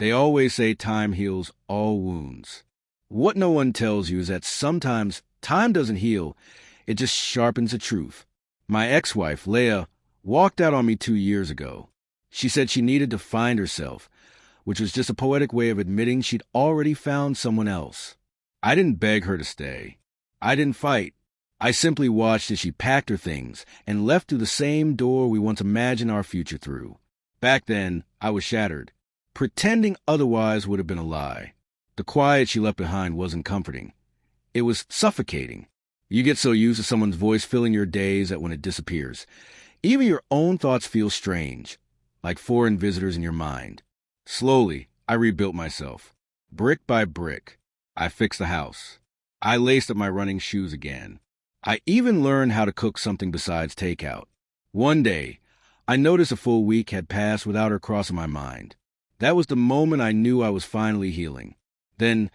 They always say time heals all wounds. What no one tells you is that sometimes time doesn't heal, it just sharpens the truth. My ex-wife, Leah, walked out on me 2 years ago. She said she needed to find herself, which was just a poetic way of admitting she'd already found someone else. I didn't beg her to stay. I didn't fight. I simply watched as she packed her things and left through the same door we once imagined our future through. Back then, I was shattered. Pretending otherwise would have been a lie. The quiet she left behind wasn't comforting. It was suffocating. You get so used to someone's voice filling your days that when it disappears, even your own thoughts feel strange, like foreign visitors in your mind. Slowly, I rebuilt myself. Brick by brick, I fixed the house. I laced up my running shoes again. I even learned how to cook something besides takeout. One day, I noticed a full week had passed without her crossing my mind. That was the moment I knew I was finally healing. Then,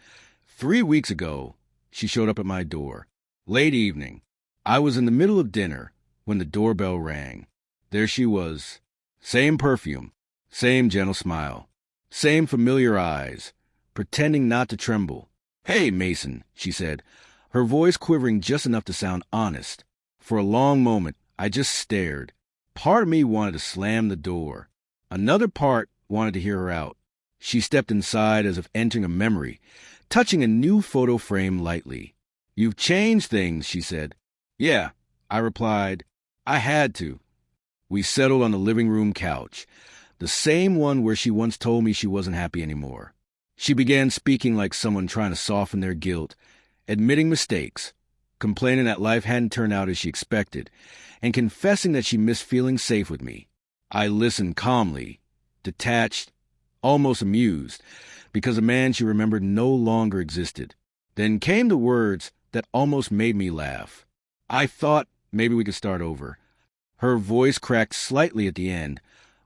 3 weeks ago, she showed up at my door. Late evening. I was in the middle of dinner when the doorbell rang. There she was. Same perfume, same gentle smile, same familiar eyes, pretending not to tremble. "Hey, Mason," she said, her voice quivering just enough to sound honest. For a long moment, I just stared. Part of me wanted to slam the door. Another part wanted to hear her out. She stepped inside as if entering a memory, touching a new photo frame lightly. "You've changed things," she said. "Yeah," I replied. "I had to." We settled on the living room couch, the same one where she once told me she wasn't happy anymore. She began speaking like someone trying to soften their guilt, admitting mistakes, complaining that life hadn't turned out as she expected, and confessing that she missed feeling safe with me. I listened calmly, detached, almost amused, because a man she remembered no longer existed. Then came the words that almost made me laugh. "I thought maybe we could start over." Her voice cracked slightly at the end,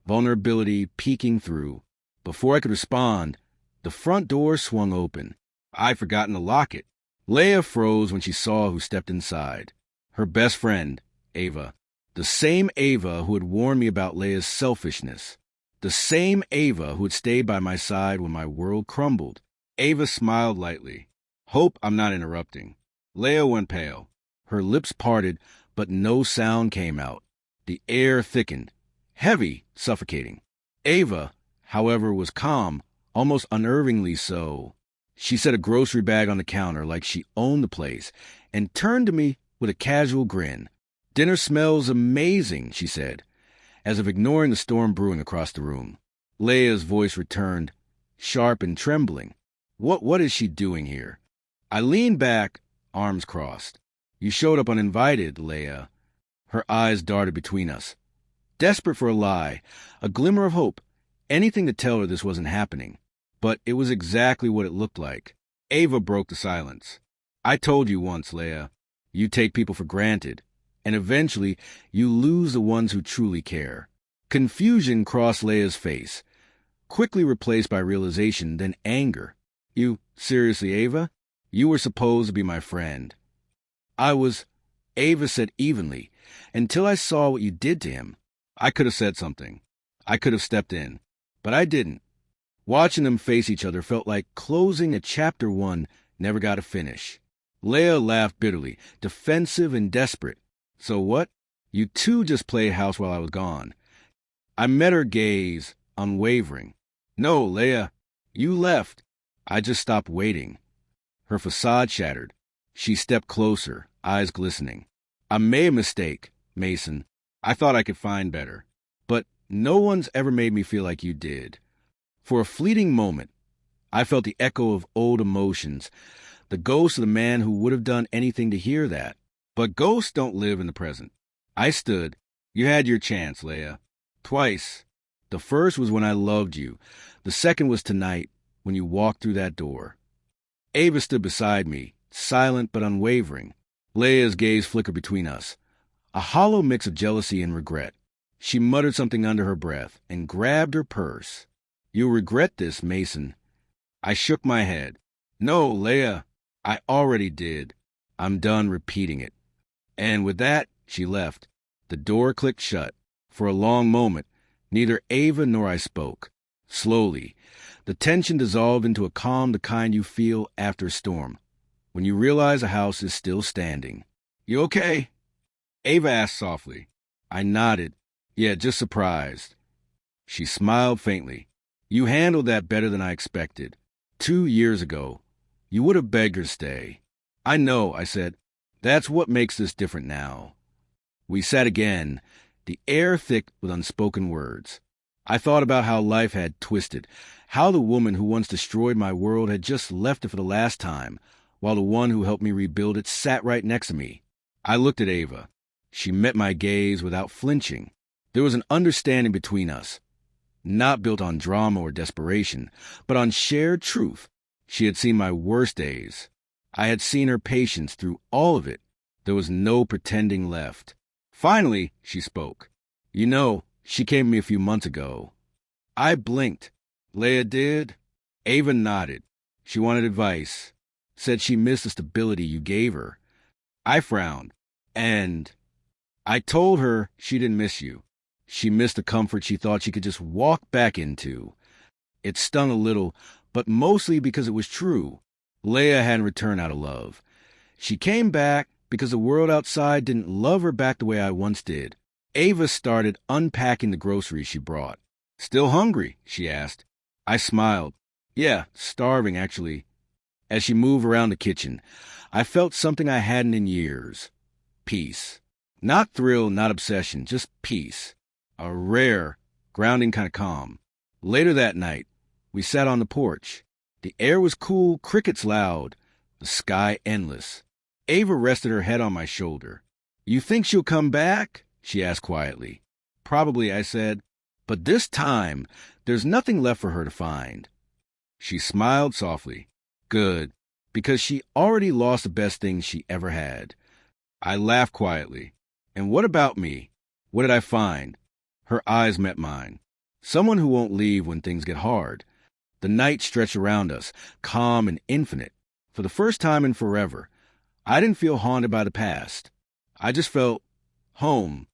vulnerability peeking through. Before I could respond, the front door swung open. I'd forgotten to lock it. Leah froze when she saw who stepped inside. Her best friend, Ava. The same Ava who had warned me about Leah's selfishness. The same Ava who had stayed by my side when my world crumbled. Ava smiled lightly. "Hope I'm not interrupting." Leah went pale. Her lips parted, but no sound came out. The air thickened. Heavy, suffocating. Ava, however, was calm, almost unnervingly so. She set a grocery bag on the counter like she owned the place and turned to me with a casual grin. "Dinner smells amazing," she said, as if ignoring the storm brewing across the room. Leah's voice returned, sharp and trembling. What is she doing here?" I leaned back, arms crossed. "You showed up uninvited, Leah." Her eyes darted between us. Desperate for a lie, a glimmer of hope, anything to tell her this wasn't happening. But it was exactly what it looked like. Ava broke the silence. "I told you once, Leah, you take people for granted, and eventually you lose the ones who truly care." Confusion crossed Leah's face, quickly replaced by realization, then anger. "You, seriously, Ava? You were supposed to be my friend." "I was," Ava said evenly, "until I saw what you did to him. I could have said something. I could have stepped in. But I didn't." Watching them face each other felt like closing a chapter one never got to finish. Leah laughed bitterly, defensive and desperate. "So what? You two just played house while I was gone." I met her gaze, unwavering. "No, Leah, you left. I just stopped waiting." Her facade shattered. She stepped closer, eyes glistening. "I made a mistake, Mason. I thought I could find better. But no one's ever made me feel like you did." For a fleeting moment, I felt the echo of old emotions, the ghost of the man who would have done anything to hear that. But ghosts don't live in the present. I stood. "You had your chance, Leah. Twice. The first was when I loved you. The second was tonight, when you walked through that door." Ava stood beside me, silent but unwavering. Leah's gaze flickered between us, a hollow mix of jealousy and regret. She muttered something under her breath and grabbed her purse. "You'll regret this, Mason." I shook my head. "No, Leah, I already did. I'm done repeating it." And with that, she left. The door clicked shut. For a long moment, neither Ava nor I spoke. Slowly, The tension dissolved into a calm, the kind you feel after a storm, when you realize a house is still standing. "You okay?" Ava asked softly. I nodded. "Yeah, just surprised." She smiled faintly. "You handled that better than I expected. 2 years ago, you would have begged her to stay." "I know," I said. "That's what makes this different now." We sat again, the air thick with unspoken words. I thought about how life had twisted, how the woman who once destroyed my world had just left it for the last time, while the one who helped me rebuild it sat right next to me. I looked at Ava. She met my gaze without flinching. There was an understanding between us, not built on drama or desperation, but on shared truth. She had seen my worst days. I had seen her patience through all of it. There was no pretending left. Finally, she spoke. "You know, she came to me a few months ago." I blinked. "Leia did?" Ava nodded. "She wanted advice. Said she missed the stability you gave her." I frowned. "And?" "I told her she didn't miss you. She missed the comfort she thought she could just walk back into." It stung a little, but mostly because it was true. Leia hadn't returned out of love. She came back because the world outside didn't love her back the way I once did. Ava started unpacking the groceries she brought. "Still hungry?" she asked. I smiled. "Yeah, starving, actually." As she moved around the kitchen, I felt something I hadn't in years. Peace. Not thrill, not obsession, just peace. A rare, grounding kind of calm. Later that night, we sat on the porch. The air was cool, crickets loud, the sky endless. Ava rested her head on my shoulder. "You think she'll come back?" she asked quietly. "Probably," I said. "But this time, there's nothing left for her to find." She smiled softly. "Good, because she already lost the best things she ever had." I laughed quietly. "And what about me? What did I find?" Her eyes met mine. "Someone who won't leave when things get hard." The night stretched around us, calm and infinite. For the first time in forever, I didn't feel haunted by the past. I just felt home,